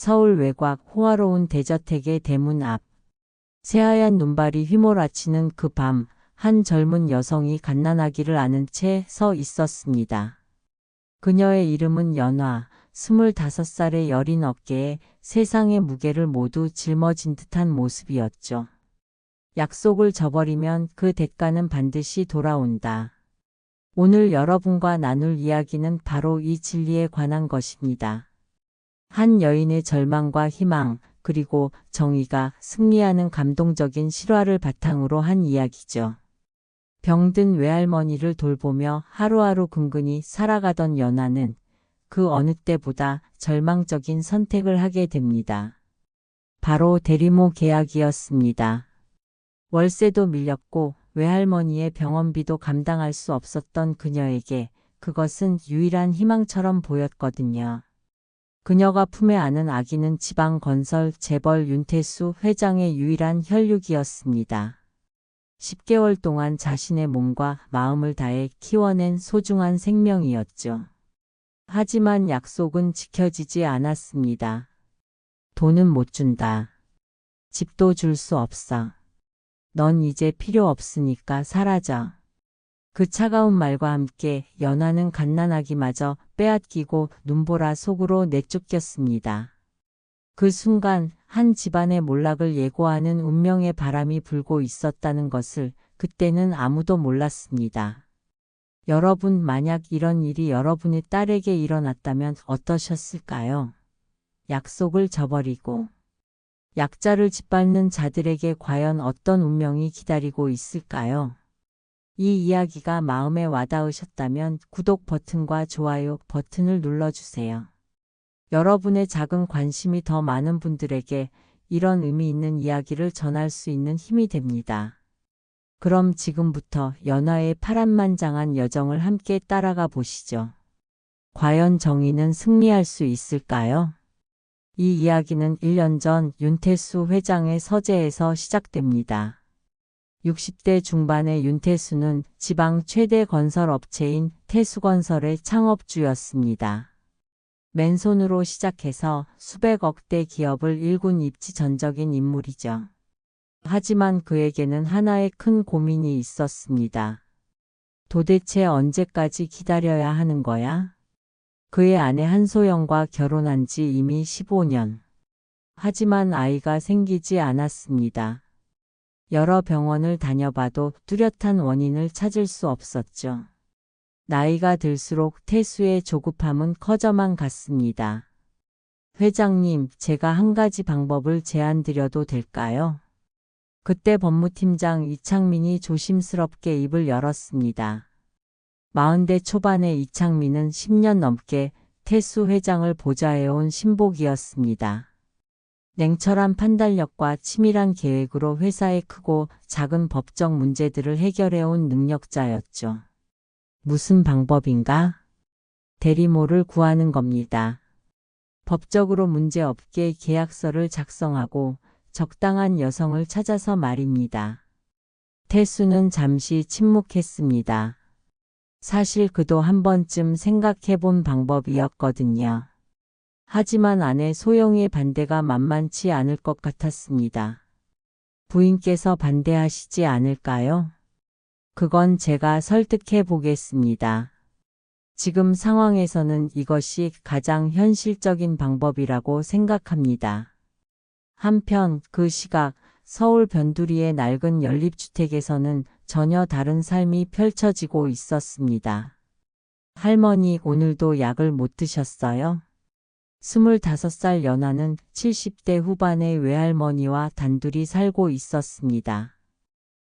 서울 외곽 호화로운 대저택의 대문 앞. 새하얀 눈발이 휘몰아치는 그 밤, 한 젊은 여성이 갓난아기를 안은 채 서 있었습니다. 그녀의 이름은 연화, 25살의 여린 어깨에 세상의 무게를 모두 짊어진 듯한 모습이었죠. 약속을 저버리면 그 대가는 반드시 돌아온다. 오늘 여러분과 나눌 이야기는 바로 이 진리에 관한 것입니다. 한 여인의 절망과 희망, 그리고 정의가 승리하는 감동적인 실화를 바탕으로 한 이야기죠. 병든 외할머니를 돌보며 하루하루 근근히 살아가던 연화는 그 어느 때보다 절망적인 선택을 하게 됩니다. 바로 대리모 계약이었습니다. 월세도 밀렸고 외할머니의 병원비도 감당할 수 없었던 그녀에게 그것은 유일한 희망처럼 보였거든요. 그녀가 품에 안은 아기는 지방건설 재벌 윤태수 회장의 유일한 혈육이었습니다. 10개월 동안 자신의 몸과 마음을 다해 키워낸 소중한 생명이었죠. 하지만 약속은 지켜지지 않았습니다. 돈은 못 준다. 집도 줄 수 없어. 넌 이제 필요 없으니까 사라져. 그 차가운 말과 함께 연화는 갓난아기마저 빼앗기고 눈보라 속으로 내쫓겼습니다. 그 순간 한 집안의 몰락을 예고하는 운명의 바람이 불고 있었다는 것을 그때는 아무도 몰랐습니다. 여러분, 만약 이런 일이 여러분의 딸에게 일어났다면 어떠셨을까요? 약속을 저버리고 약자를 짓밟는 자들에게 과연 어떤 운명이 기다리고 있을까요? 이 이야기가 마음에 와닿으셨다면 구독 버튼과 좋아요 버튼을 눌러주세요. 여러분의 작은 관심이 더 많은 분들에게 이런 의미 있는 이야기를 전할 수 있는 힘이 됩니다. 그럼 지금부터 연화의 파란만장한 여정을 함께 따라가 보시죠. 과연 정의는 승리할 수 있을까요? 이 이야기는 1년 전 윤태수 회장의 서재에서 시작됩니다. 60대 중반의 윤태수는 지방 최대 건설업체인 태수건설의 창업주였습니다. 맨손으로 시작해서 수백억대 기업을 일군 입지 전적인 인물이죠. 하지만 그에게는 하나의 큰 고민이 있었습니다. 도대체 언제까지 기다려야 하는 거야? 그의 아내 한소영과 결혼한 지 이미 15년. 하지만 아이가 생기지 않았습니다. 여러 병원을 다녀봐도 뚜렷한 원인을 찾을 수 없었죠. 나이가 들수록 태수의 조급함은 커져만 갔습니다. 회장님, 제가 한 가지 방법을 제안드려도 될까요? 그때 법무팀장 이창민이 조심스럽게 입을 열었습니다. 40대 초반의 이창민은 10년 넘게 태수 회장을 보좌해온 신복이었습니다. 냉철한 판단력과 치밀한 계획으로 회사의 크고 작은 법적 문제들을 해결해온 능력자였죠. 무슨 방법인가? 대리모를 구하는 겁니다. 법적으로 문제없게 계약서를 작성하고 적당한 여성을 찾아서 말입니다. 태수는 잠시 침묵했습니다. 사실 그도 한 번쯤 생각해본 방법이었거든요. 하지만 아내 소영이의 반대가 만만치 않을 것 같았습니다. 부인께서 반대하시지 않을까요? 그건 제가 설득해 보겠습니다. 지금 상황에서는 이것이 가장 현실적인 방법이라고 생각합니다. 한편 그 시각 서울 변두리의 낡은 연립주택에서는 전혀 다른 삶이 펼쳐지고 있었습니다. 할머니, 오늘도 약을 못 드셨어요? 25살 연하는 70대 후반의 외할머니와 단둘이 살고 있었습니다.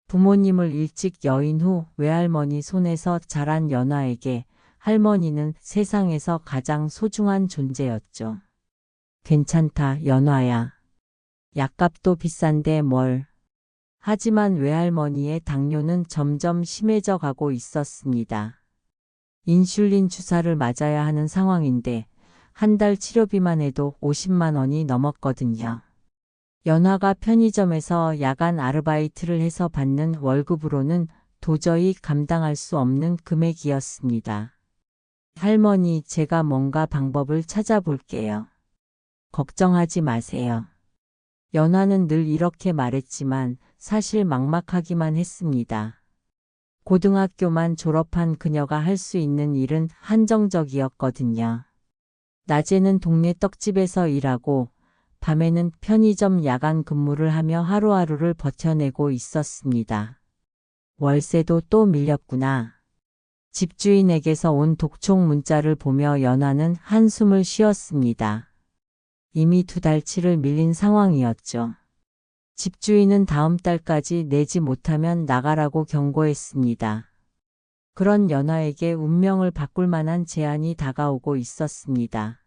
부모님을 일찍 여인 후 외할머니 손에서 자란 연하에게 할머니는 세상에서 가장 소중한 존재였죠. 괜찮다, 연화야. 약값도 비싼데 뭘. 하지만 외할머니의 당뇨는 점점 심해져 가고 있었습니다. 인슐린 주사를 맞아야 하는 상황인데 한 달 치료비만 해도 50만 원이 넘었거든요. 연화가 편의점에서 야간 아르바이트를 해서 받는 월급으로는 도저히 감당할 수 없는 금액이었습니다. 할머니, 제가 뭔가 방법을 찾아볼게요. 걱정하지 마세요. 연하는 늘 이렇게 말했지만 사실 막막하기만 했습니다. 고등학교만 졸업한 그녀가 할 수 있는 일은 한정적이었거든요. 낮에는 동네 떡집에서 일하고 밤에는 편의점 야간 근무를 하며 하루하루를 버텨내고 있었습니다. 월세도 또 밀렸구나. 집주인에게서 온 독촉 문자를 보며 연하는 한숨을 쉬었습니다. 이미 2달치를 밀린 상황이었죠. 집주인은 다음 달까지 내지 못하면 나가라고 경고했습니다. 그런 연하에게 운명을 바꿀 만한 제안이 다가오고 있었습니다.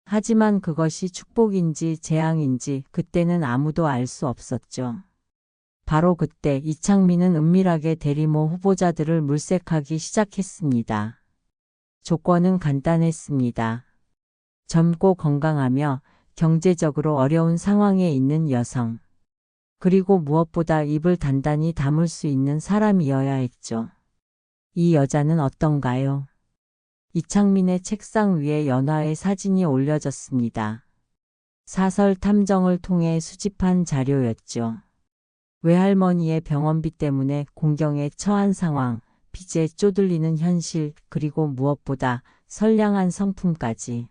하지만 그것이 축복인지 재앙인지 그때는 아무도 알 수 없었죠. 바로 그때 이창민은 은밀하게 대리모 후보자들을 물색하기 시작했습니다. 조건은 간단했습니다. 젊고 건강하며 경제적으로 어려운 상황에 있는 여성. 그리고 무엇보다 입을 단단히 다물 수 있는 사람이어야 했죠. 이 여자는 어떤가요? 이창민의 책상 위에 연하의 사진이 올려졌습니다. 사설 탐정을 통해 수집한 자료였죠. 외할머니의 병원비 때문에 공경에 처한 상황, 빚에 쪼들리는 현실, 그리고 무엇보다 선량한 성품까지.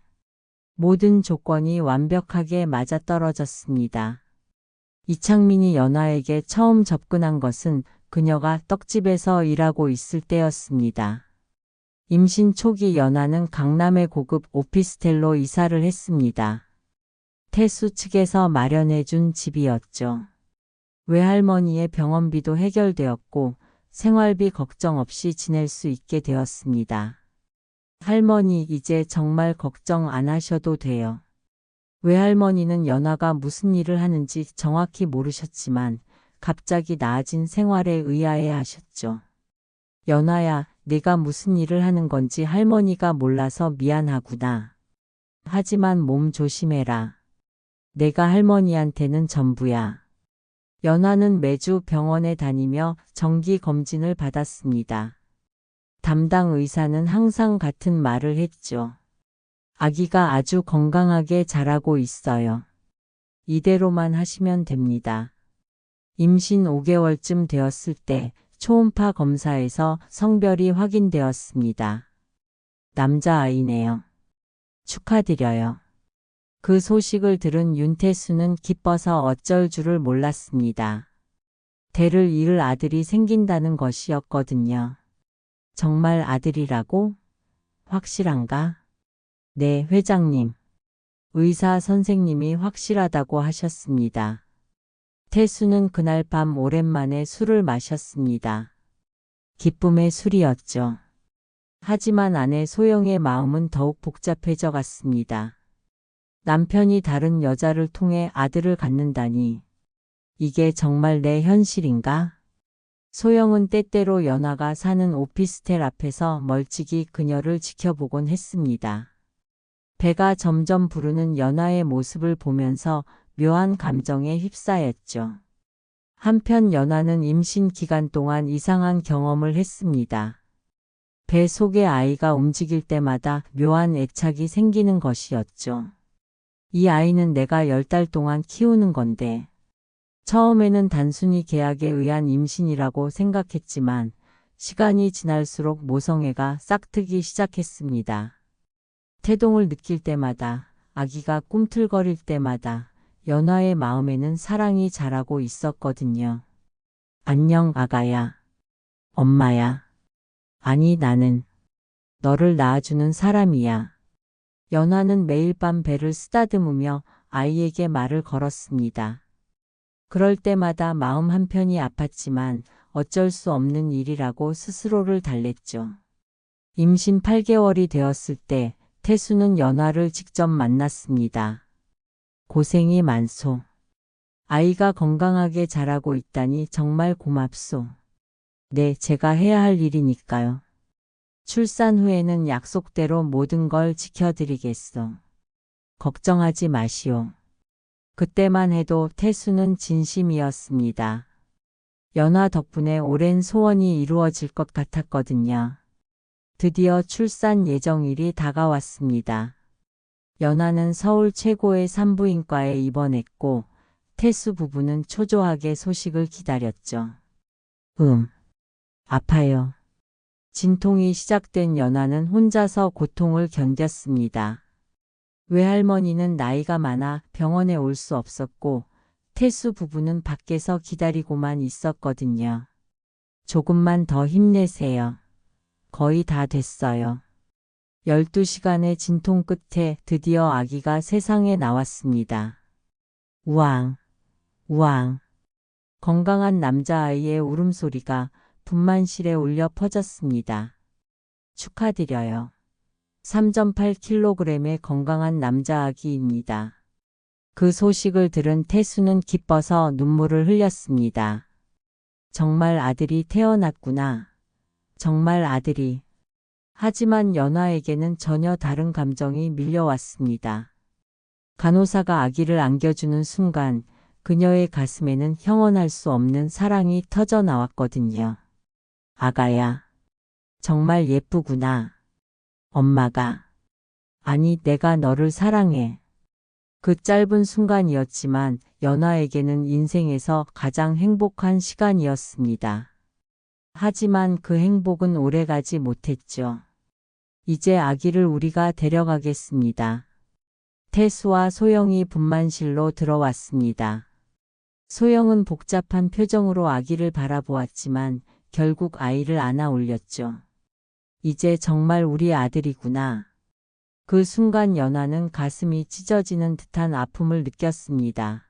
모든 조건이 완벽하게 맞아떨어졌습니다. 이창민이 연하에게 처음 접근한 것은 그녀가 떡집에서 일하고 있을 때였습니다. 임신 초기 연하는 강남의 고급 오피스텔로 이사를 했습니다. 태수 측에서 마련해준 집이었죠. 외할머니의 병원비도 해결되었고 생활비 걱정 없이 지낼 수 있게 되었습니다. 할머니, 이제 정말 걱정 안 하셔도 돼요. 외할머니는 연하가 무슨 일을 하는지 정확히 모르셨지만 갑자기 나아진 생활에 의아해 하셨죠. 연하야, 내가 무슨 일을 하는 건지 할머니가 몰라서 미안하구나. 하지만 몸 조심해라. 내가 할머니한테는 전부야. 연하는 매주 병원에 다니며 정기 검진을 받았습니다. 담당 의사는 항상 같은 말을 했죠. 아기가 아주 건강하게 자라고 있어요. 이대로만 하시면 됩니다. 임신 5개월쯤 되었을 때 초음파 검사에서 성별이 확인되었습니다. 남자아이네요. 축하드려요. 그 소식을 들은 윤태수는 기뻐서 어쩔 줄을 몰랐습니다. 대를 이을 아들이 생긴다는 것이었거든요. 정말 아들이라고? 확실한가? 네, 회장님. 의사 선생님이 확실하다고 하셨습니다. 태수는 그날 밤 오랜만에 술을 마셨습니다. 기쁨의 술이었죠. 하지만 아내 소영의 마음은 더욱 복잡해져 갔습니다. 남편이 다른 여자를 통해 아들을 갖는다니. 이게 정말 내 현실인가? 소영은 때때로 연하가 사는 오피스텔 앞에서 멀찍이 그녀를 지켜보곤 했습니다. 배가 점점 부르는 연하의 모습을 보면서 묘한 감정에 휩싸였죠. 한편 연하는 임신 기간 동안 이상한 경험을 했습니다. 배 속의 아이가 움직일 때마다 묘한 애착이 생기는 것이었죠. 이 아이는 내가 10달 동안 키우는 건데. 처음에는 단순히 계약에 의한 임신이라고 생각했지만 시간이 지날수록 모성애가 싹트기 시작했습니다. 태동을 느낄 때마다, 아기가 꿈틀거릴 때마다 연하의 마음에는 사랑이 자라고 있었거든요. 안녕 아가야. 엄마야. 아니 나는 너를 낳아주는 사람이야. 연하는 매일 밤 배를 쓰다듬으며 아이에게 말을 걸었습니다. 그럴 때마다 마음 한편이 아팠지만 어쩔 수 없는 일이라고 스스로를 달랬죠. 임신 8개월이 되었을 때 태수는 연하를 직접 만났습니다. 고생이 많소. 아이가 건강하게 자라고 있다니 정말 고맙소. 네, 제가 해야 할 일이니까요. 출산 후에는 약속대로 모든 걸 지켜드리겠소. 걱정하지 마시오. 그때만 해도 태수는 진심이었습니다. 연하 덕분에 오랜 소원이 이루어질 것 같았거든요. 드디어 출산 예정일이 다가왔습니다. 연하는 서울 최고의 산부인과에 입원했고 태수 부부는 초조하게 소식을 기다렸죠. 아파요. 진통이 시작된 연하는 혼자서 고통을 견뎠습니다. 외할머니는 나이가 많아 병원에 올 수 없었고 태수 부부는 밖에서 기다리고만 있었거든요. 조금만 더 힘내세요. 거의 다 됐어요. 12시간의 진통 끝에 드디어 아기가 세상에 나왔습니다. 우왕, 우왕. 건강한 남자아이의 울음소리가 분만실에 울려 퍼졌습니다. 축하드려요. 3.8kg의 건강한 남자아기입니다. 그 소식을 들은 태수는 기뻐서 눈물을 흘렸습니다. 정말 아들이 태어났구나. 정말 아들이. 하지만 연하에게는 전혀 다른 감정이 밀려왔습니다. 간호사가 아기를 안겨주는 순간 그녀의 가슴에는 형언할 수 없는 사랑이 터져 나왔거든요. 아가야. 정말 예쁘구나. 엄마가. 아니, 내가 너를 사랑해. 그 짧은 순간이었지만 연하에게는 인생에서 가장 행복한 시간이었습니다. 하지만 그 행복은 오래가지 못했죠. 이제 아기를 우리가 데려가겠습니다. 태수와 소영이 분만실로 들어왔습니다. 소영은 복잡한 표정으로 아기를 바라보았지만 결국 아이를 안아 올렸죠. 이제 정말 우리 아들이구나. 그 순간 연하는 가슴이 찢어지는 듯한 아픔을 느꼈습니다.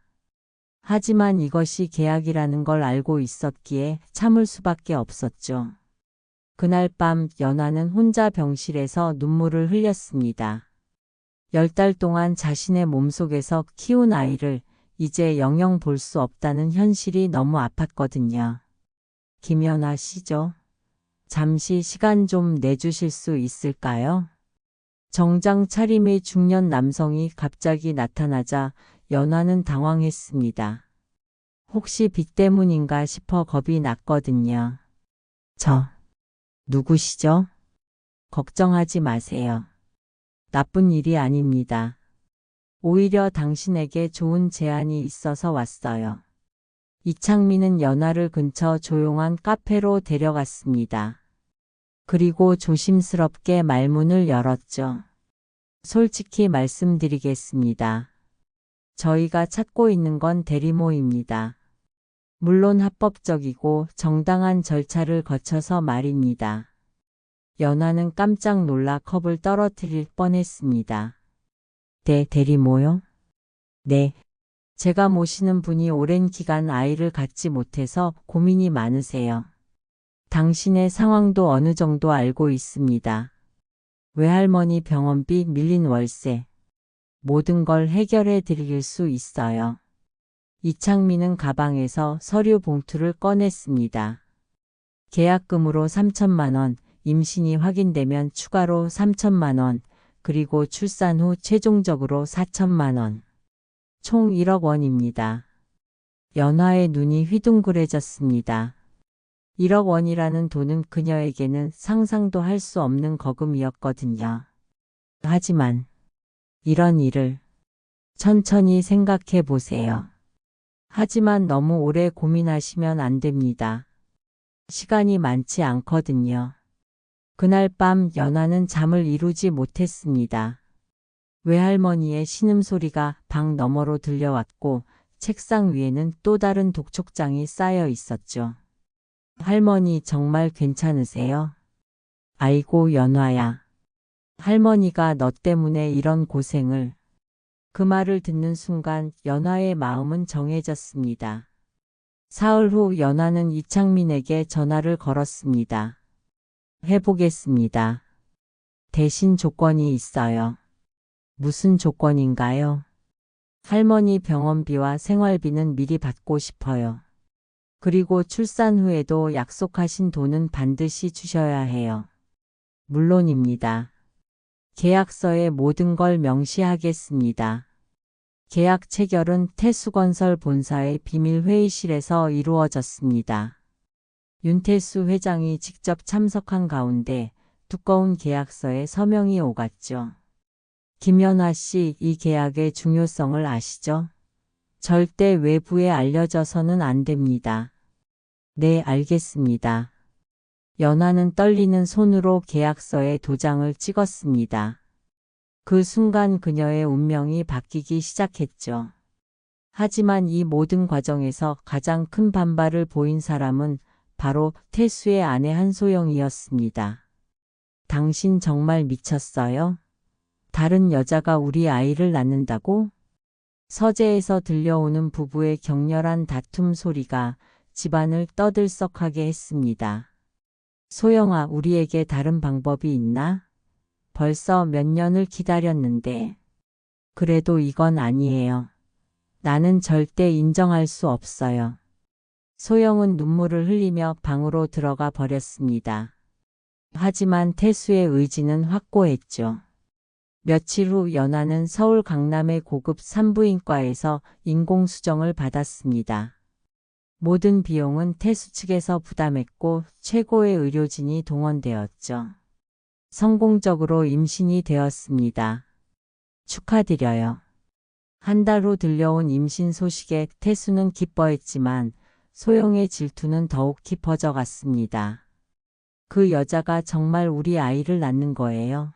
하지만 이것이 계약이라는 걸 알고 있었기에 참을 수밖에 없었죠. 그날 밤 연하는 혼자 병실에서 눈물을 흘렸습니다. 10달 동안 자신의 몸속에서 키운 아이를 이제 영영 볼 수 없다는 현실이 너무 아팠거든요. 김연아 씨죠? 잠시 시간 좀 내주실 수 있을까요? 정장 차림의 중년 남성이 갑자기 나타나자 연하는 당황했습니다. 혹시 빚 때문인가 싶어 겁이 났거든요. 누구시죠? 걱정하지 마세요. 나쁜 일이 아닙니다. 오히려 당신에게 좋은 제안이 있어서 왔어요. 이창민은 연하를 근처 조용한 카페로 데려갔습니다. 그리고 조심스럽게 말문을 열었죠. 솔직히 말씀드리겠습니다. 저희가 찾고 있는 건 대리모입니다. 물론 합법적이고 정당한 절차를 거쳐서 말입니다. 연하는 깜짝 놀라 컵을 떨어뜨릴 뻔했습니다. 대리모요? 네. 제가 모시는 분이 오랜 기간 아이를 갖지 못해서 고민이 많으세요. 당신의 상황도 어느 정도 알고 있습니다. 외할머니 병원비, 밀린 월세. 모든 걸 해결해 드릴 수 있어요. 이창민은 가방에서 서류 봉투를 꺼냈습니다. 계약금으로 3천만 원, 임신이 확인되면 추가로 3천만 원, 그리고 출산 후 최종적으로 4천만 원. 총 1억 원입니다. 연하의 눈이 휘둥그레졌습니다. 1억 원이라는 돈은 그녀에게는 상상도 할 수 없는 거금이었거든요. 하지만 이런 일을 천천히 생각해 보세요. 하지만 너무 오래 고민하시면 안 됩니다. 시간이 많지 않거든요. 그날 밤 연하는 잠을 이루지 못했습니다. 외할머니의 신음소리가 방 너머로 들려왔고 책상 위에는 또 다른 독촉장이 쌓여 있었죠. 할머니 정말 괜찮으세요? 아이고 연화야. 할머니가 너 때문에 이런 고생을. 그 말을 듣는 순간 연화의 마음은 정해졌습니다. 사흘 후 연화는 이창민에게 전화를 걸었습니다. 해보겠습니다. 대신 조건이 있어요. 무슨 조건인가요? 할머니 병원비와 생활비는 미리 받고 싶어요. 그리고 출산 후에도 약속하신 돈은 반드시 주셔야 해요. 물론입니다. 계약서에 모든 걸 명시하겠습니다. 계약 체결은 태수건설 본사의 비밀 회의실에서 이루어졌습니다. 윤태수 회장이 직접 참석한 가운데 두꺼운 계약서에 서명이 오갔죠. 김연아 씨, 이 계약의 중요성을 아시죠? 절대 외부에 알려져서는 안 됩니다. 네, 알겠습니다. 연아는 떨리는 손으로 계약서에 도장을 찍었습니다. 그 순간 그녀의 운명이 바뀌기 시작했죠. 하지만 이 모든 과정에서 가장 큰 반발을 보인 사람은 바로 태수의 아내 한소영이었습니다. 당신 정말 미쳤어요? 다른 여자가 우리 아이를 낳는다고? 서재에서 들려오는 부부의 격렬한 다툼 소리가 집안을 떠들썩하게 했습니다. 소영아, 우리에게 다른 방법이 있나? 벌써 몇 년을 기다렸는데. 그래도 이건 아니에요. 나는 절대 인정할 수 없어요. 소영은 눈물을 흘리며 방으로 들어가 버렸습니다. 하지만 태수의 의지는 확고했죠. 며칠 후 연아는 서울 강남의 고급 산부인과에서 인공수정을 받았습니다. 모든 비용은 태수 측에서 부담했고 최고의 의료진이 동원되었죠. 성공적으로 임신이 되었습니다. 축하드려요. 한 달 후 들려온 임신 소식에 태수는 기뻐했지만 소영의 질투는 더욱 깊어져 갔습니다. 그 여자가 정말 우리 아이를 낳는 거예요.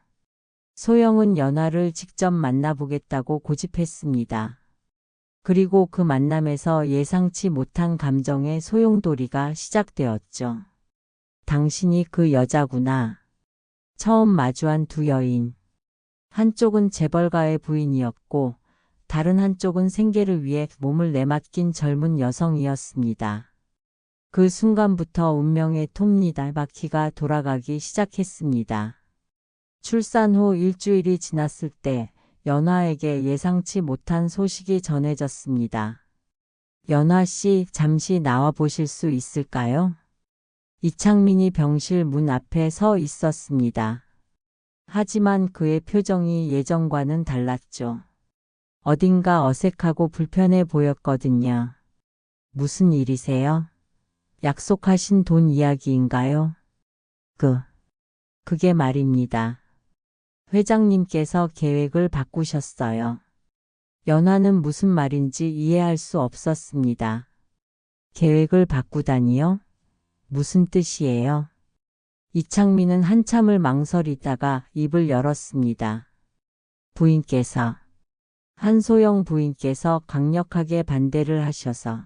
소영은 연아를 직접 만나보겠다고 고집했습니다. 그리고 그 만남에서 예상치 못한 감정의 소용돌이가 시작되었죠. 당신이 그 여자구나. 처음 마주한 두 여인. 한쪽은 재벌가의 부인이었고 다른 한쪽은 생계를 위해 몸을 내맡긴 젊은 여성이었습니다. 그 순간부터 운명의 톱니바퀴가 돌아가기 시작했습니다. 출산 후 일주일이 지났을 때 연아에게 예상치 못한 소식이 전해졌습니다. 연아 씨, 잠시 나와 보실 수 있을까요? 이창민이 병실 문 앞에 서 있었습니다. 하지만 그의 표정이 예전과는 달랐죠. 어딘가 어색하고 불편해 보였거든요. 무슨 일이세요? 약속하신 돈 이야기인가요? 그게 말입니다. 회장님께서 계획을 바꾸셨어요. 연아는 무슨 말인지 이해할 수 없었습니다. 계획을 바꾸다니요? 무슨 뜻이에요? 이창민은 한참을 망설이다가 입을 열었습니다. 부인께서, 한소영 부인께서 강력하게 반대를 하셔서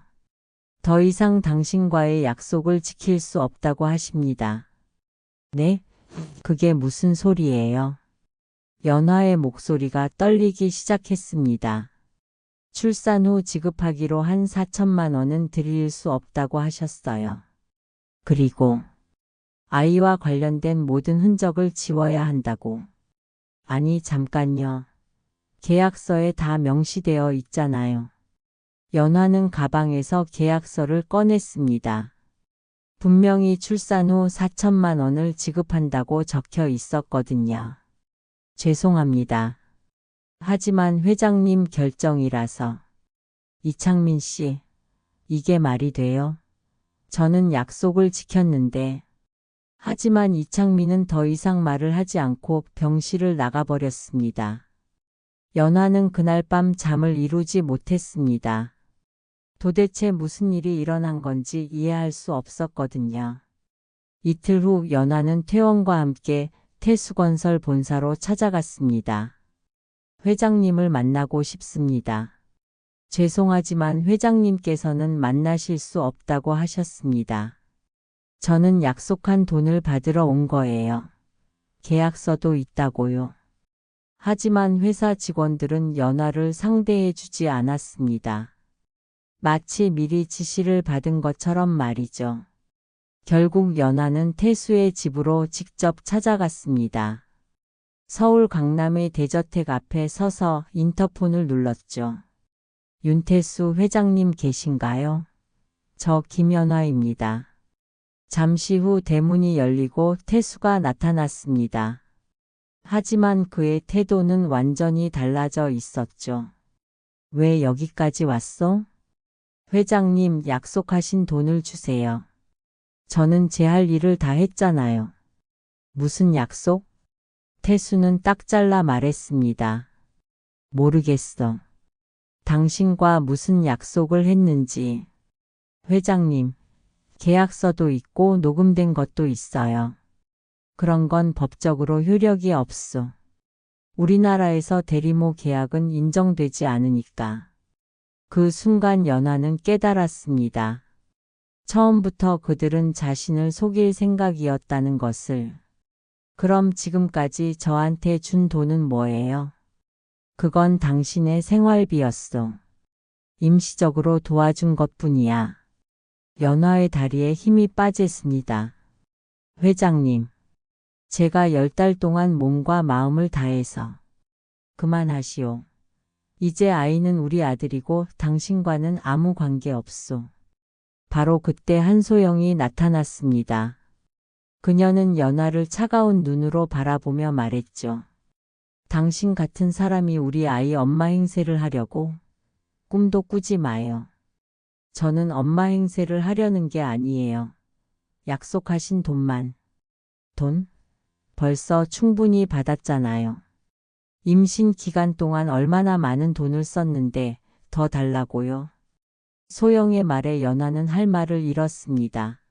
더 이상 당신과의 약속을 지킬 수 없다고 하십니다. 네? 그게 무슨 소리예요? 연아의 목소리가 떨리기 시작했습니다. 출산 후 지급하기로 한 4천만 원은 드릴 수 없다고 하셨어요. 그리고 아이와 관련된 모든 흔적을 지워야 한다고. 아니, 잠깐요. 계약서에 다 명시되어 있잖아요. 연아는 가방에서 계약서를 꺼냈습니다. 분명히 출산 후 4천만 원을 지급한다고 적혀 있었거든요. 죄송합니다. 하지만 회장님 결정이라서. 이창민 씨, 이게 말이 돼요? 저는 약속을 지켰는데. 하지만 이창민은 더 이상 말을 하지 않고 병실을 나가버렸습니다. 연아는 그날 밤 잠을 이루지 못했습니다. 도대체 무슨 일이 일어난 건지 이해할 수 없었거든요. 이틀 후 연아는 퇴원과 함께 태수건설 본사로 찾아갔습니다. 회장님을 만나고 싶습니다. 죄송하지만 회장님께서는 만나실 수 없다고 하셨습니다. 저는 약속한 돈을 받으러 온 거예요. 계약서도 있다고요. 하지만 회사 직원들은 연아를 상대해 주지 않았습니다. 마치 미리 지시를 받은 것처럼 말이죠. 결국 연아는 태수의 집으로 직접 찾아갔습니다. 서울 강남의 대저택 앞에 서서 인터폰을 눌렀죠. 윤태수 회장님 계신가요? 저 김연아입니다. 잠시 후 대문이 열리고 태수가 나타났습니다. 하지만 그의 태도는 완전히 달라져 있었죠. 왜 여기까지 왔어? 회장님, 약속하신 돈을 주세요. 저는 제 할 일을 다 했잖아요. 무슨 약속? 태수는 딱 잘라 말했습니다. 모르겠어. 당신과 무슨 약속을 했는지. 회장님, 계약서도 있고 녹음된 것도 있어요. 그런 건 법적으로 효력이 없소. 우리나라에서 대리모 계약은 인정되지 않으니까. 그 순간 연하는 깨달았습니다. 처음부터 그들은 자신을 속일 생각이었다는 것을. 그럼 지금까지 저한테 준 돈은 뭐예요? 그건 당신의 생활비였어. 임시적으로 도와준 것뿐이야. 연하의 다리에 힘이 빠졌습니다. 회장님, 제가 10달 동안 몸과 마음을 다해서. 그만하시오. 이제 아이는 우리 아들이고 당신과는 아무 관계 없소. 바로 그때 한소영이 나타났습니다. 그녀는 연하를 차가운 눈으로 바라보며 말했죠. 당신 같은 사람이 우리 아이 엄마 행세를 하려고? 꿈도 꾸지 마요. 저는 엄마 행세를 하려는 게 아니에요. 약속하신 돈만. 돈? 벌써 충분히 받았잖아요. 임신 기간 동안 얼마나 많은 돈을 썼는데 더 달라고요? 소영의 말에 연하는 할 말을 잃었습니다.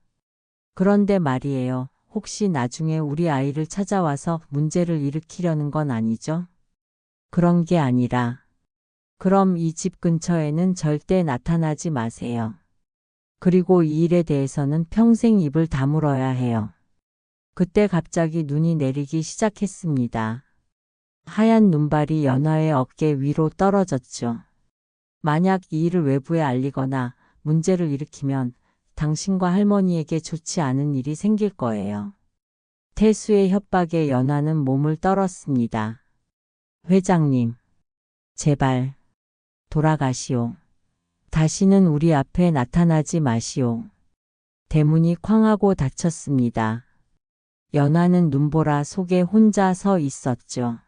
그런데 말이에요. 혹시 나중에 우리 아이를 찾아와서 문제를 일으키려는 건 아니죠? 그런 게 아니라, 그럼 이 집 근처에는 절대 나타나지 마세요. 그리고 이 일에 대해서는 평생 입을 다물어야 해요. 그때 갑자기 눈이 내리기 시작했습니다. 하얀 눈발이 연하의 어깨 위로 떨어졌죠. 만약 이 일을 외부에 알리거나 문제를 일으키면 당신과 할머니에게 좋지 않은 일이 생길 거예요. 태수의 협박에 연하는 몸을 떨었습니다. 회장님, 제발 돌아가시오. 다시는 우리 앞에 나타나지 마시오. 대문이 쾅 하고 닫혔습니다. 연하는 눈보라 속에 혼자 서 있었죠.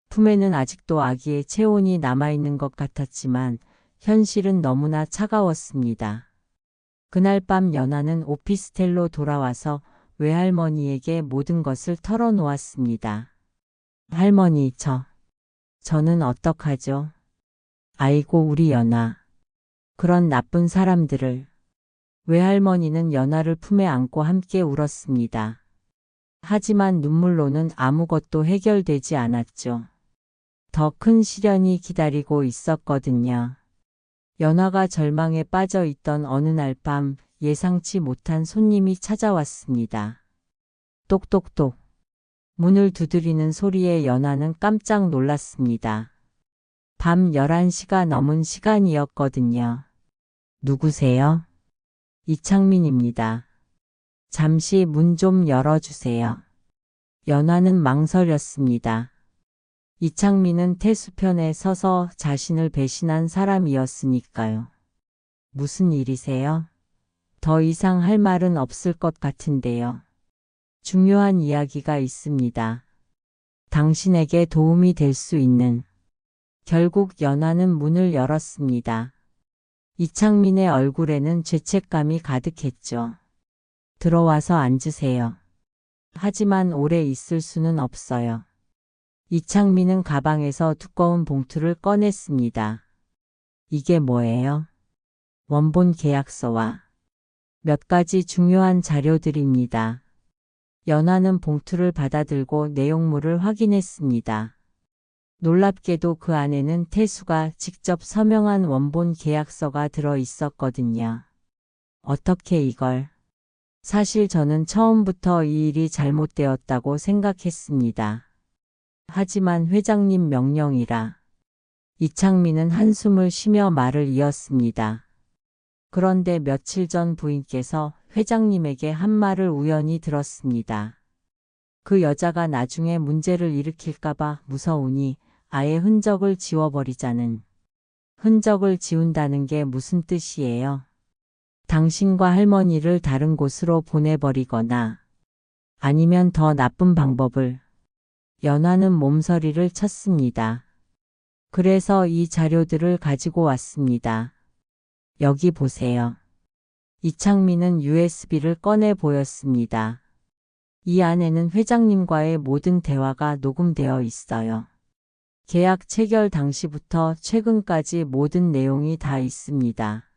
품에는 아직도 아기의 체온이 남아있는 것 같았지만 현실은 너무나 차가웠습니다. 그날 밤 연하는 오피스텔로 돌아와서 외할머니에게 모든 것을 털어놓았습니다. 할머니, 저는 어떡하죠? 아이고 우리 연하. 그런 나쁜 사람들을. 외할머니는 연하를 품에 안고 함께 울었습니다. 하지만 눈물로는 아무것도 해결되지 않았죠. 더 큰 시련이 기다리고 있었거든요. 연하가 절망에 빠져 있던 어느 날 밤 예상치 못한 손님이 찾아왔습니다. 똑똑똑. 문을 두드리는 소리에 연하는 깜짝 놀랐습니다. 밤 11시가 넘은 시간이었거든요. 누구세요? 이창민입니다. 잠시 문 좀 열어주세요. 연하는 망설였습니다. 이창민은 태수편에 서서 자신을 배신한 사람이었으니까요. 무슨 일이세요? 더 이상 할 말은 없을 것 같은데요. 중요한 이야기가 있습니다. 당신에게 도움이 될 수 있는. 결국 연하는 문을 열었습니다. 이창민의 얼굴에는 죄책감이 가득했죠. 들어와서 앉으세요. 하지만 오래 있을 수는 없어요. 이창민은 가방에서 두꺼운 봉투를 꺼냈습니다. 이게 뭐예요? 원본 계약서와 몇 가지 중요한 자료들입니다. 연하는 봉투를 받아들고 내용물을 확인했습니다. 놀랍게도 그 안에는 태수가 직접 서명한 원본 계약서가 들어 있었거든요. 어떻게 이걸? 사실 저는 처음부터 이 일이 잘못되었다고 생각했습니다. 하지만 회장님 명령이라. 이창민은 한숨을 쉬며 말을 이었습니다. 그런데 며칠 전 부인께서 회장님에게 한 말을 우연히 들었습니다. 그 여자가 나중에 문제를 일으킬까봐 무서우니 아예 흔적을 지워버리자는. 흔적을 지운다는 게 무슨 뜻이에요? 당신과 할머니를 다른 곳으로 보내버리거나 아니면 더 나쁜 방법을. 연하는 몸서리를 쳤습니다. 그래서 이 자료들을 가지고 왔습니다. 여기 보세요. 이창민은 USB를 꺼내 보였습니다. 이 안에는 회장님과의 모든 대화가 녹음되어 있어요. 계약 체결 당시부터 최근까지 모든 내용이 다 있습니다.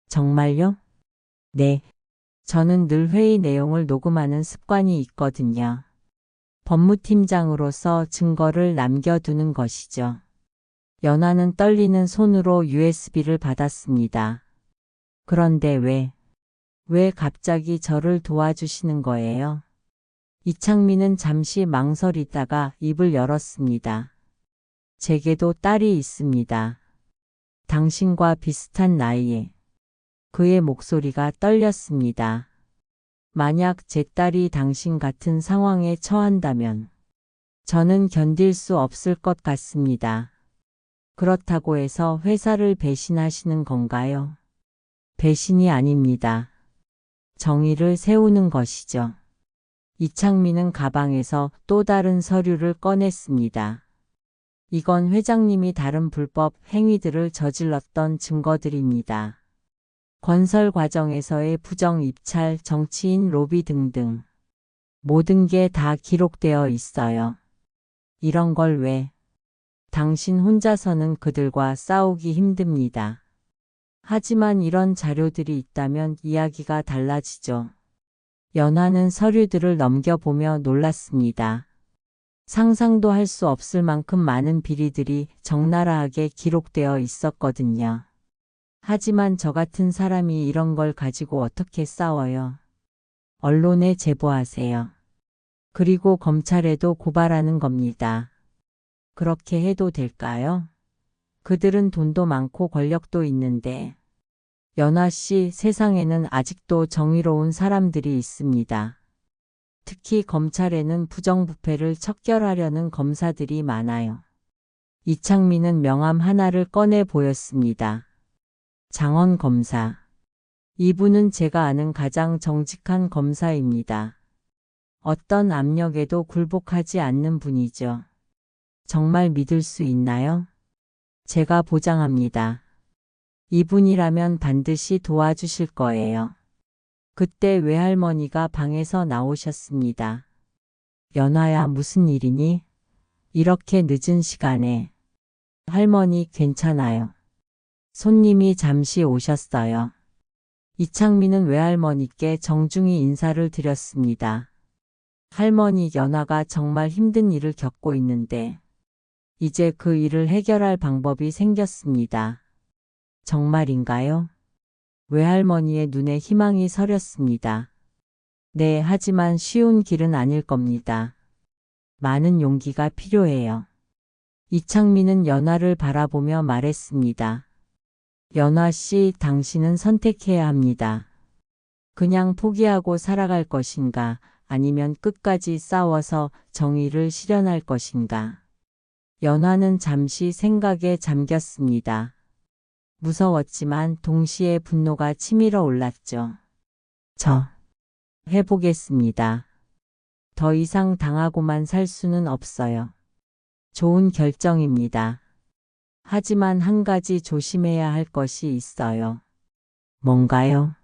정말요? 네. 저는 늘 회의 내용을 녹음하는 습관이 있거든요. 법무팀장으로서 증거를 남겨두는 것이죠. 연하는 떨리는 손으로 USB를 받았습니다. 그런데 왜 갑자기 저를 도와주시는 거예요? 이창민은 잠시 망설이다가 입을 열었습니다. 제게도 딸이 있습니다. 당신과 비슷한 나이에. 그의 목소리가 떨렸습니다. 만약 제 딸이 당신 같은 상황에 처한다면 저는 견딜 수 없을 것 같습니다. 그렇다고 해서 회사를 배신하시는 건가요? 배신이 아닙니다. 정의를 세우는 것이죠. 이창민은 가방에서 또 다른 서류를 꺼냈습니다. 이건 회장님이 다른 불법 행위들을 저질렀던 증거들입니다. 건설 과정에서의 부정 입찰, 정치인 로비 등등. 모든 게 다 기록되어 있어요. 이런 걸 왜? 당신 혼자서는 그들과 싸우기 힘듭니다. 하지만 이런 자료들이 있다면 이야기가 달라지죠. 연하는 서류들을 넘겨보며 놀랐습니다. 상상도 할 수 없을 만큼 많은 비리들이 적나라하게 기록되어 있었거든요. 하지만 저 같은 사람이 이런 걸 가지고 어떻게 싸워요? 언론에 제보하세요. 그리고 검찰에도 고발하는 겁니다. 그렇게 해도 될까요? 그들은 돈도 많고 권력도 있는데. 연하 씨, 세상에는 아직도 정의로운 사람들이 있습니다. 특히 검찰에는 부정부패를 척결하려는 검사들이 많아요. 이창민은 명함 하나를 꺼내 보였습니다. 장원 검사. 이분은 제가 아는 가장 정직한 검사입니다. 어떤 압력에도 굴복하지 않는 분이죠. 정말 믿을 수 있나요? 제가 보장합니다. 이분이라면 반드시 도와주실 거예요. 그때 외할머니가 방에서 나오셨습니다. 연하야, 무슨 일이니? 이렇게 늦은 시간에. 할머니 괜찮아요. 손님이 잠시 오셨어요. 이창민은 외할머니께 정중히 인사를 드렸습니다. 할머니, 연하가 정말 힘든 일을 겪고 있는데 이제 그 일을 해결할 방법이 생겼습니다. 정말인가요? 외할머니의 눈에 희망이 서렸습니다. 네, 하지만 쉬운 길은 아닐 겁니다. 많은 용기가 필요해요. 이창민은 연하를 바라보며 말했습니다. 연하 씨, 당신은 선택해야 합니다. 그냥 포기하고 살아갈 것인가, 아니면 끝까지 싸워서 정의를 실현할 것인가. 연하는 잠시 생각에 잠겼습니다. 무서웠지만 동시에 분노가 치밀어 올랐죠. 해보겠습니다. 더 이상 당하고만 살 수는 없어요. 좋은 결정입니다. 하지만 한 가지 조심해야 할 것이 있어요. 뭔가요?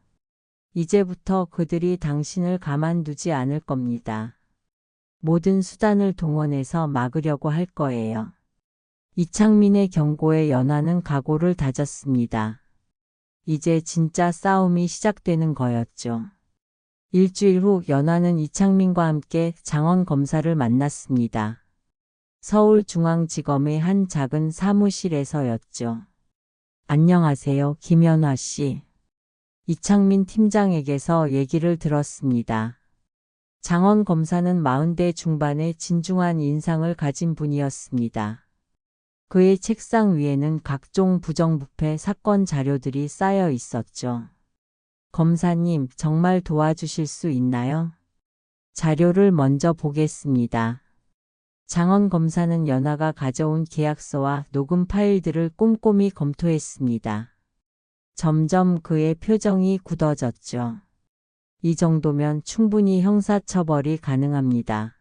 이제부터 그들이 당신을 가만두지 않을 겁니다. 모든 수단을 동원해서 막으려고 할 거예요. 이창민의 경고에 연하는 각오를 다졌습니다. 이제 진짜 싸움이 시작되는 거였죠. 일주일 후 연하는 이창민과 함께 장원 검사를 만났습니다. 서울중앙지검의 한 작은 사무실에서였죠. 안녕하세요, 김연하 씨. 이창민 팀장에게서 얘기를 들었습니다. 장원 검사는 40대 중반의 진중한 인상을 가진 분이었습니다. 그의 책상 위에는 각종 부정부패 사건 자료들이 쌓여 있었죠. 검사님, 정말 도와주실 수 있나요? 자료를 먼저 보겠습니다. 장원 검사는 연하가 가져온 계약서와 녹음 파일들을 꼼꼼히 검토했습니다. 점점 그의 표정이 굳어졌죠. 이 정도면 충분히 형사처벌이 가능합니다.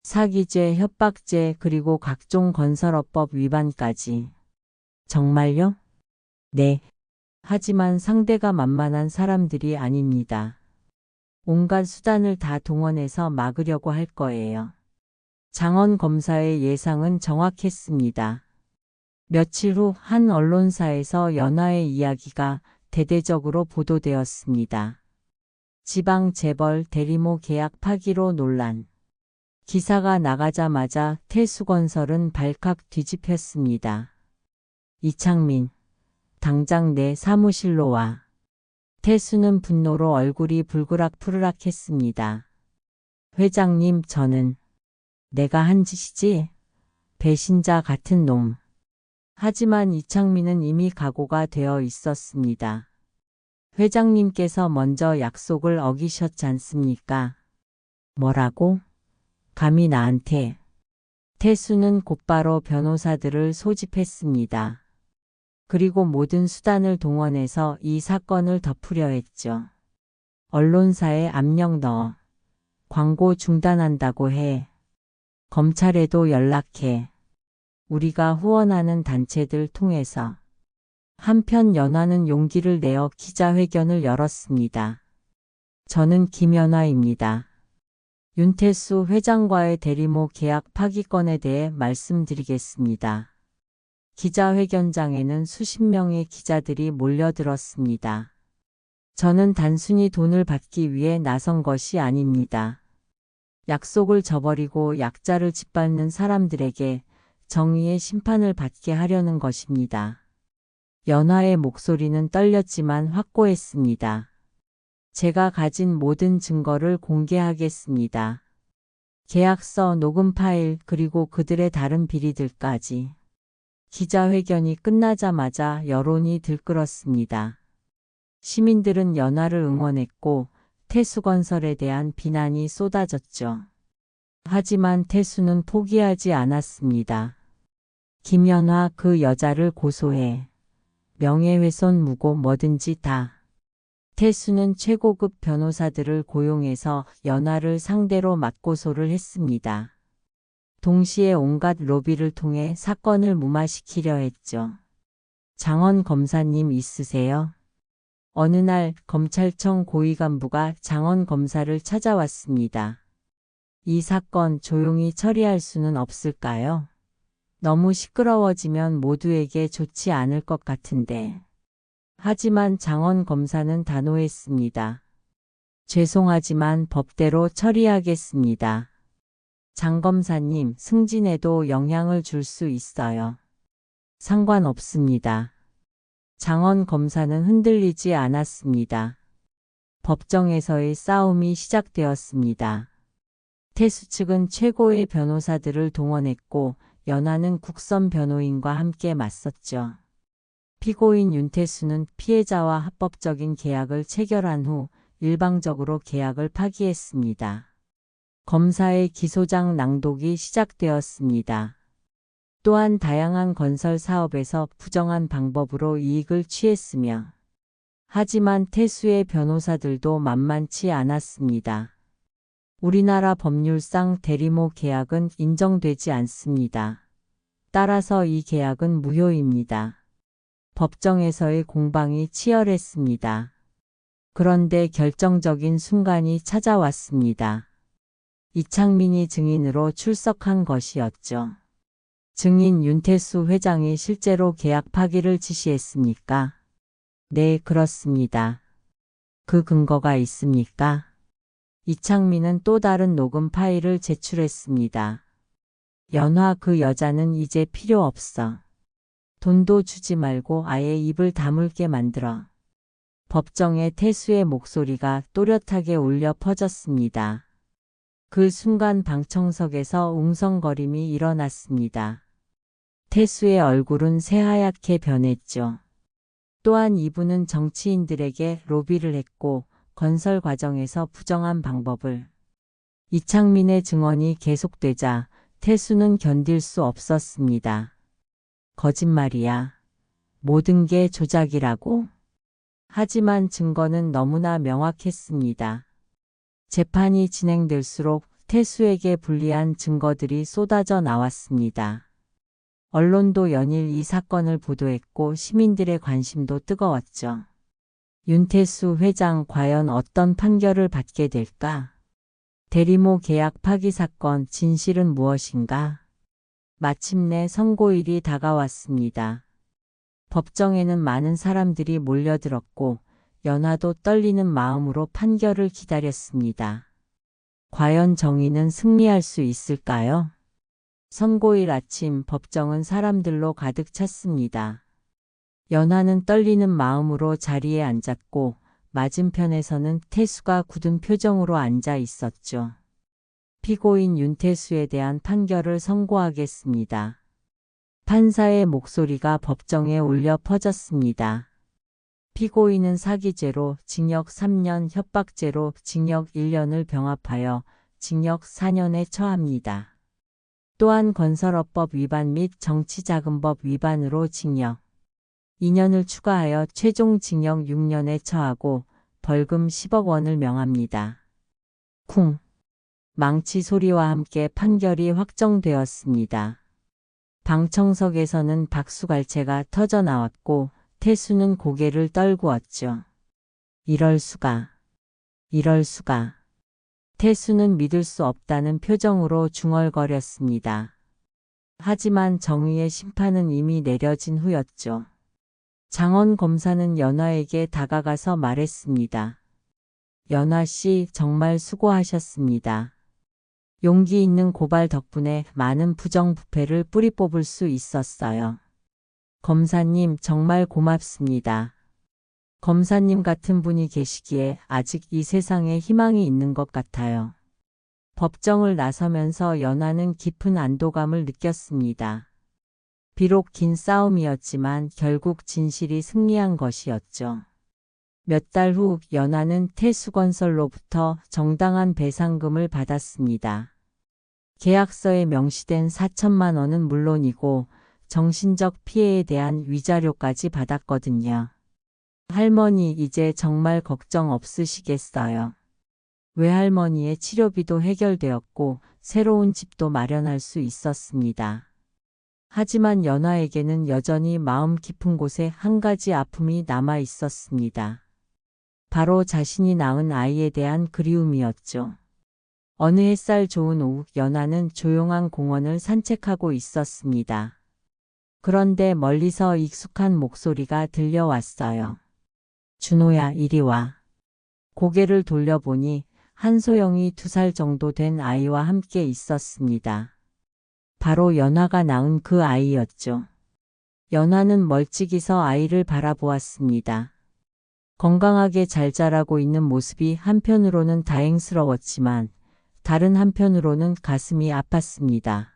사기죄, 협박죄, 그리고 각종 건설업법 위반까지. 정말요? 네. 하지만 상대가 만만한 사람들이 아닙니다. 온갖 수단을 다 동원해서 막으려고 할 거예요. 장원 검사의 예상은 정확했습니다. 며칠 후 한 언론사에서 연하의 이야기가 대대적으로 보도되었습니다. 지방 재벌 대리모 계약 파기로 논란. 기사가 나가자마자 태수건설은 발칵 뒤집혔습니다. 이창민, 당장 내 사무실로 와. 태수는 분노로 얼굴이 불그락푸르락 했습니다. 회장님, 저는 내가 한 짓이지? 배신자 같은 놈. 하지만 이창민은 이미 각오가 되어 있었습니다. 회장님께서 먼저 약속을 어기셨지 않습니까? 뭐라고? 감히 나한테. 태수는 곧바로 변호사들을 소집했습니다. 그리고 모든 수단을 동원해서 이 사건을 덮으려 했죠. 언론사에 압력 넣어. 광고 중단한다고 해. 검찰에도 연락해. 우리가 후원하는 단체들 통해서. 한편 연하는 용기를 내어 기자회견을 열었습니다. 저는 김연하입니다. 윤태수 회장과의 대리모 계약 파기건에 대해 말씀드리겠습니다. 기자회견장에는 수십 명의 기자들이 몰려들었습니다. 저는 단순히 돈을 받기 위해 나선 것이 아닙니다. 약속을 저버리고 약자를 짓밟는 사람들에게 정의의 심판을 받게 하려는 것입니다. 연하의 목소리는 떨렸지만 확고했습니다. 제가 가진 모든 증거를 공개하겠습니다. 계약서, 녹음 파일, 그리고 그들의 다른 비리들까지. 기자회견이 끝나자마자 여론이 들끓었습니다. 시민들은 연하를 응원했고 태수건설에 대한 비난이 쏟아졌죠. 하지만 태수는 포기하지 않았습니다. 김연하, 그 여자를 고소해. 명예훼손, 무고, 뭐든지 다. 태수는 최고급 변호사들을 고용해서 연하를 상대로 맞고소를 했습니다. 동시에 온갖 로비를 통해 사건을 무마시키려 했죠. 장원 검사님 있으세요? 어느 날 검찰청 고위 간부가 장원 검사를 찾아왔습니다. 이 사건 조용히 처리할 수는 없을까요? 너무 시끄러워지면 모두에게 좋지 않을 것 같은데. 하지만 장원 검사는 단호했습니다. 죄송하지만 법대로 처리하겠습니다. 장 검사님, 승진에도 영향을 줄 수 있어요. 상관없습니다. 장원 검사는 흔들리지 않았습니다. 법정에서의 싸움이 시작되었습니다. 태수 측은 최고의 변호사들을 동원했고 연하는 국선 변호인과 함께 맞섰죠. 피고인 윤태수는 피해자와 합법적인 계약을 체결한 후 일방적으로 계약을 파기했습니다. 검사의 기소장 낭독이 시작되었습니다. 또한 다양한 건설 사업에서 부정한 방법으로 이익을 취했으며 하지만 태수의 변호사들도 만만치 않았습니다. 우리나라 법률상 대리모 계약은 인정되지 않습니다. 따라서 이 계약은 무효입니다. 법정에서의 공방이 치열했습니다. 그런데 결정적인 순간이 찾아왔습니다. 이창민이 증인으로 출석한 것이었죠. 증인 윤태수 회장이 실제로 계약 파기를 지시했습니까? 네, 그렇습니다. 그 근거가 있습니까? 이창민은 또 다른 녹음 파일을 제출했습니다. 연하, 그 여자는 이제 필요 없어. 돈도 주지 말고 아예 입을 다물게 만들어. 법정에 태수의 목소리가 또렷하게 울려 퍼졌습니다. 그 순간 방청석에서 웅성거림이 일어났습니다. 태수의 얼굴은 새하얗게 변했죠. 또한 이분은 정치인들에게 로비를 했고 건설 과정에서 부정한 방법을. 이창민의 증언이 계속되자 태수는 견딜 수 없었습니다. 거짓말이야. 모든 게 조작이라고? 하지만 증거는 너무나 명확했습니다. 재판이 진행될수록 태수에게 불리한 증거들이 쏟아져 나왔습니다. 언론도 연일 이 사건을 보도했고 시민들의 관심도 뜨거웠죠. 윤태수 회장 과연 어떤 판결을 받게 될까? 대리모 계약 파기 사건 진실은 무엇인가? 마침내 선고일이 다가왔습니다. 법정에는 많은 사람들이 몰려들었고 연하도 떨리는 마음으로 판결을 기다렸습니다. 과연 정의는 승리할 수 있을까요? 선고일 아침 법정은 사람들로 가득 찼습니다. 연하는 떨리는 마음으로 자리에 앉았고 맞은편에서는 태수가 굳은 표정으로 앉아 있었죠. 피고인 윤태수에 대한 판결을 선고하겠습니다. 판사의 목소리가 법정에 울려 퍼졌습니다. 피고인은 사기죄로 징역 3년, 협박죄로 징역 1년을 병합하여 징역 4년에 처합니다. 또한 건설업법 위반 및 정치자금법 위반으로 징역 2년을 추가하여 최종 징역 6년에 처하고 벌금 10억 원을 명합니다. 쿵! 망치 소리와 함께 판결이 확정되었습니다. 방청석에서는 박수갈채가 터져 나왔고 태수는 고개를 떨구었죠. 이럴 수가. 이럴 수가. 태수는 믿을 수 없다는 표정으로 중얼거렸습니다. 하지만 정의의 심판은 이미 내려진 후였죠. 장원 검사는 연하에게 다가가서 말했습니다. 연하 씨 정말 수고하셨습니다. 용기 있는 고발 덕분에 많은 부정부패를 뿌리 뽑을 수 있었어요. 검사님 정말 고맙습니다. 검사님 같은 분이 계시기에 아직 이 세상에 희망이 있는 것 같아요. 법정을 나서면서 연하는 깊은 안도감을 느꼈습니다. 비록 긴 싸움이었지만 결국 진실이 승리한 것이었죠. 몇 달 후 연하는 태수건설로부터 정당한 배상금을 받았습니다. 계약서에 명시된 4천만 원은 물론이고 정신적 피해에 대한 위자료까지 받았거든요. 할머니 이제 정말 걱정 없으시겠어요. 외할머니의 치료비도 해결되었고 새로운 집도 마련할 수 있었습니다. 하지만 연하에게는 여전히 마음 깊은 곳에 한 가지 아픔이 남아 있었습니다. 바로 자신이 낳은 아이에 대한 그리움이었죠. 어느 햇살 좋은 오후 연하는 조용한 공원을 산책하고 있었습니다. 그런데 멀리서 익숙한 목소리가 들려왔어요. 준호야, 이리 와. 고개를 돌려보니 한소영이 2살 정도 된 아이와 함께 있었습니다. 바로 연하가 낳은 그 아이였죠. 연하는 멀찍이서 아이를 바라보았습니다. 건강하게 잘 자라고 있는 모습이 한편으로는 다행스러웠지만 다른 한편으로는 가슴이 아팠습니다.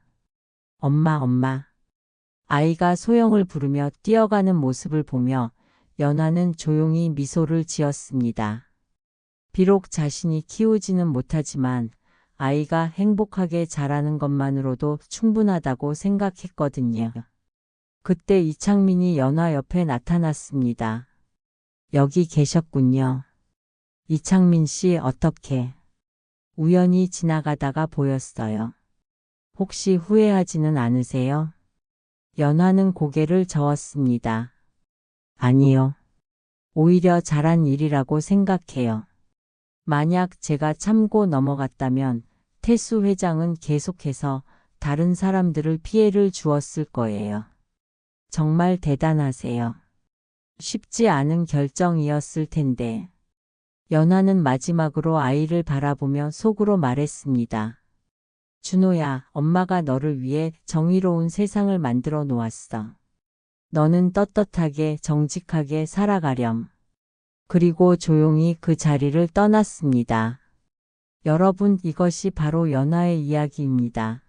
엄마, 엄마. 아이가 소영을 부르며 뛰어가는 모습을 보며 연하는 조용히 미소를 지었습니다. 비록 자신이 키우지는 못하지만 아이가 행복하게 자라는 것만으로도 충분하다고 생각했거든요. 그때 이창민이 연하 옆에 나타났습니다. 여기 계셨군요. 이창민 씨 어떻게? 우연히 지나가다가 보였어요. 혹시 후회하지는 않으세요? 연하는 고개를 저었습니다. 아니요. 오히려 잘한 일이라고 생각해요. 만약 제가 참고 넘어갔다면 태수 회장은 계속해서 다른 사람들을 피해를 주었을 거예요. 정말 대단하세요. 쉽지 않은 결정이었을 텐데. 연하는 마지막으로 아이를 바라보며 속으로 말했습니다. 준호야, 엄마가 너를 위해 정의로운 세상을 만들어 놓았어. 너는 떳떳하게 정직하게 살아가렴. 그리고 조용히 그 자리를 떠났습니다. 여러분, 이것이 바로 연하의 이야기입니다.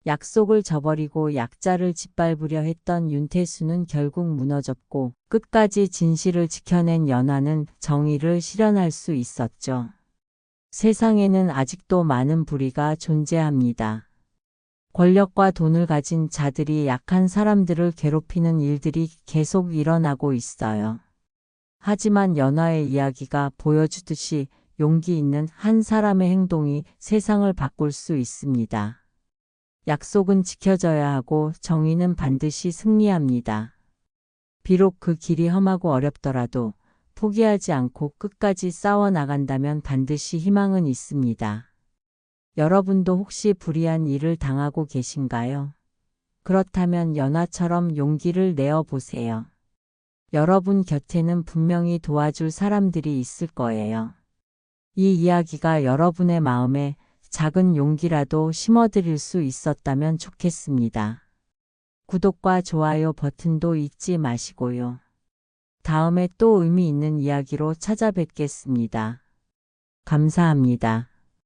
약속을 저버리고 약자를 짓밟으려 했던 윤태수는 결국 무너졌고 끝까지 진실을 지켜낸 연하는 정의를 실현할 수 있었죠. 세상에는 아직도 많은 불의가 존재합니다. 권력과 돈을 가진 자들이 약한 사람들을 괴롭히는 일들이 계속 일어나고 있어요. 하지만 연하의 이야기가 보여주듯이 용기 있는 한 사람의 행동이 세상을 바꿀 수 있습니다. 약속은 지켜져야 하고 정의는 반드시 승리합니다. 비록 그 길이 험하고 어렵더라도 포기하지 않고 끝까지 싸워 나간다면 반드시 희망은 있습니다. 여러분도 혹시 불의한 일을 당하고 계신가요? 그렇다면 연화처럼 용기를 내어 보세요. 여러분 곁에는 분명히 도와줄 사람들이 있을 거예요. 이 이야기가 여러분의 마음에 작은 용기라도 심어드릴 수 있었다면 좋겠습니다. 구독과 좋아요 버튼도 잊지 마시고요. 다음에 또 의미 있는 이야기로 찾아뵙겠습니다. 감사합니다.